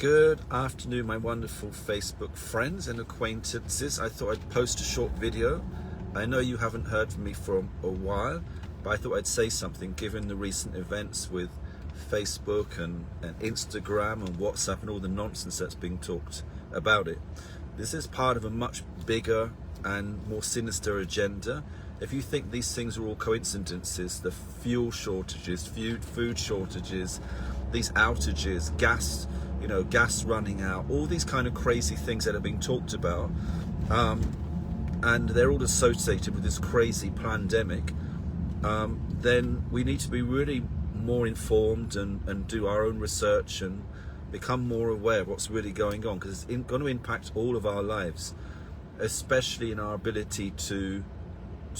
Good afternoon, my wonderful Facebook friends and acquaintances. I thought I'd post a short video. I know you haven't heard from me for a while, but I thought I'd say something given the recent events with Facebook and Instagram and WhatsApp and all the nonsense that's being talked about it. This is part of a much bigger and more sinister agenda. If you think these things are all coincidences, the fuel shortages, food shortages, these outages, gas running out, all these kind of crazy things that are being talked about, and they're all associated with this crazy pandemic, then we need to be really more informed and do our own research and become more aware of what's really going on, because it's going to impact all of our lives, especially in our ability to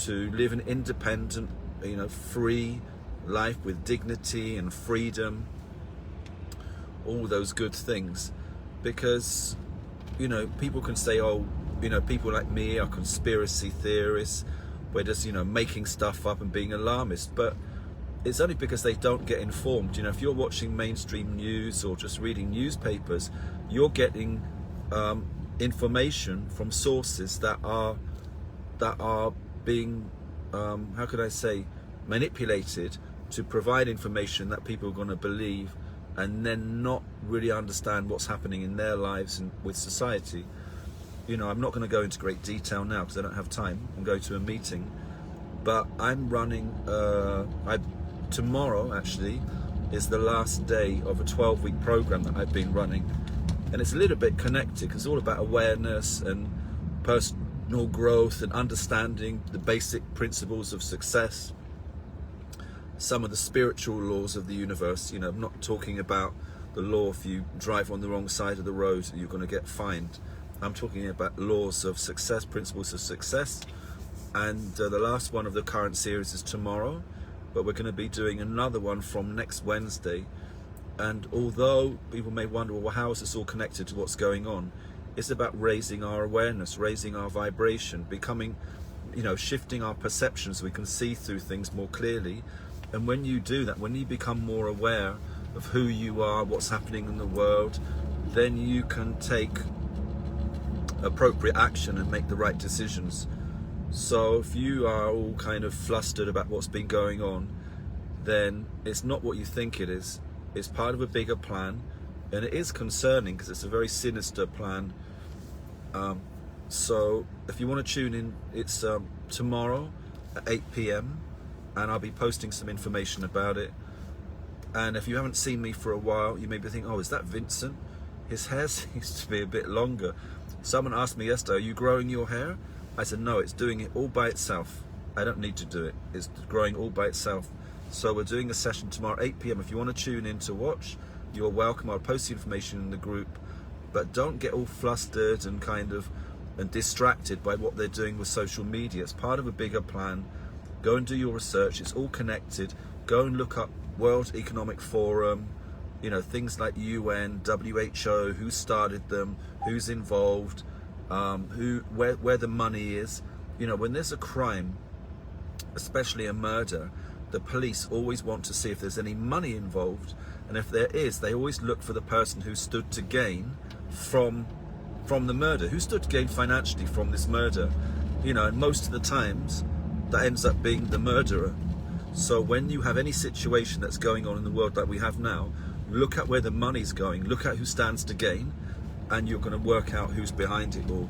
live an independent, free life with dignity and freedom, all those good things. Because people can say, people like me are conspiracy theorists, we're just making stuff up and being alarmist, but it's only because they don't get informed. If you're watching mainstream news or just reading newspapers, you're getting information from sources that are being manipulated to provide information that people are going to believe and then not really understand what's happening in their lives and with society. I'm not going to go into great detail now because I don't have time. I'm going to a meeting, but I'm running tomorrow actually is the last day of a 12-week program that I've been running, and it's a little bit connected because it's all about awareness and personal growth and understanding the basic principles of success, some of the spiritual laws of the universe. I'm not talking about the law if you drive on the wrong side of the road you're going to get fined. I'm talking about laws of success, principles of success, and the last one of the current series is tomorrow, but we're going to be doing another one from next Wednesday. And although people may wonder, well, how is this all connected to what's going on? It's about raising our awareness, raising our vibration, becoming, shifting our perceptions so we can see through things more clearly. And when you do that, when you become more aware of who you are, what's happening in the world, then you can take appropriate action and make the right decisions. So if you are all kind of flustered about what's been going on, then it's not what you think it is. It's part of a bigger plan, and it is concerning because it's a very sinister plan. So if you want to tune in, it's tomorrow at 8 p.m. and I'll be posting some information about it. And if you haven't seen me for a while, you may be thinking, oh, is that Vincent? His hair seems to be a bit longer. Someone asked me yesterday, are you growing your hair? I said, no, it's doing it all by itself. I don't need to do it. It's growing all by itself. So we're doing a session tomorrow, 8 p.m. If you want to tune in to watch, you're welcome. I'll post the information in the group. But don't get all flustered and and distracted by what they're doing with social media. It's part of a bigger plan. Go and do your research. It's all connected. Go and look up World Economic Forum, things like UN, WHO, who started them, who's involved, where the money is. When there's a crime, especially a murder, the police always want to see if there's any money involved, and if there is, they always look for the person who stood to gain from the murder, who stood to gain financially from this murder, and most of the times that ends up being the murderer. So when you have any situation that's going on in the world like we have now, look at where the money's going, look at who stands to gain, and you're going to work out who's behind it all.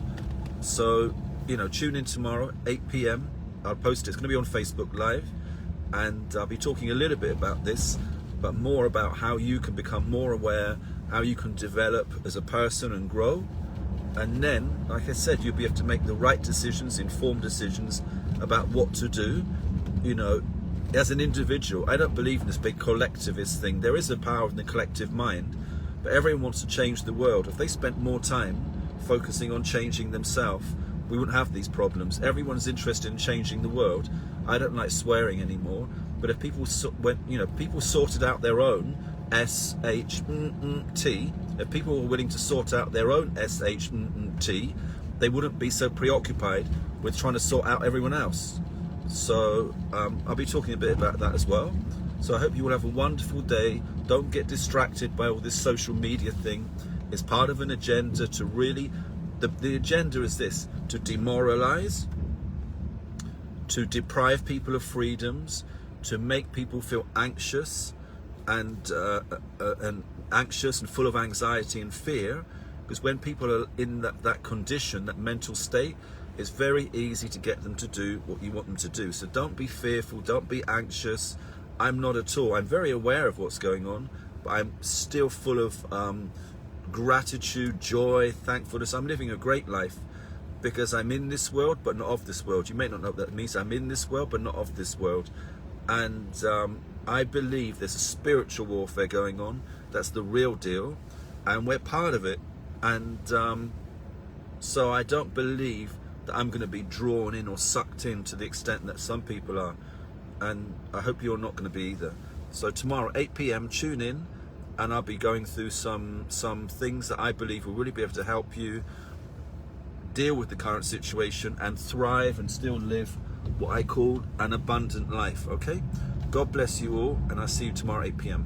So tune in tomorrow 8 p.m. I'll post it. It's going to be on Facebook Live, and I'll be talking a little bit about this, but more about how you can become more aware, how you can develop as a person and grow. And then, like I said, you'll be able to make the right decisions, informed decisions about what to do. As an individual, I don't believe in this big collectivist thing. There is a power in the collective mind, but everyone wants to change the world. If they spent more time focusing on changing themselves, we wouldn't have these problems. Everyone's interested in changing the world. I don't like swearing anymore, but if people people sorted out their own S-H-T, if people were willing to sort out their own S-H-T, they wouldn't be so preoccupied with trying to sort out everyone else. So I'll be talking a bit about that as well. So I hope you will have a wonderful day. Don't get distracted by all this social media thing. It's part of an agenda to really, the agenda is this: to demoralize, to deprive people of freedoms, to make people feel anxious and anxious and full of anxiety and fear. Because when people are in that condition, that mental state, it's very easy to get them to do what you want them to do. So don't be fearful, don't be anxious. I'm not at all. I'm very aware of what's going on, but I'm still full of gratitude, joy, thankfulness. I'm living a great life because I'm in this world, but not of this world. You may not know what that means. I'm in this world, but not of this world. And I believe there's a spiritual warfare going on. That's the real deal. And we're part of it. And so I don't believe that I'm going to be drawn in or sucked in to the extent that some people are. And I hope you're not going to be either. So tomorrow, 8 p.m, tune in, and I'll be going through some things that I believe will really be able to help you deal with the current situation and thrive and still live what I call an abundant life, okay? God bless you all, and I'll see you tomorrow, 8 p.m.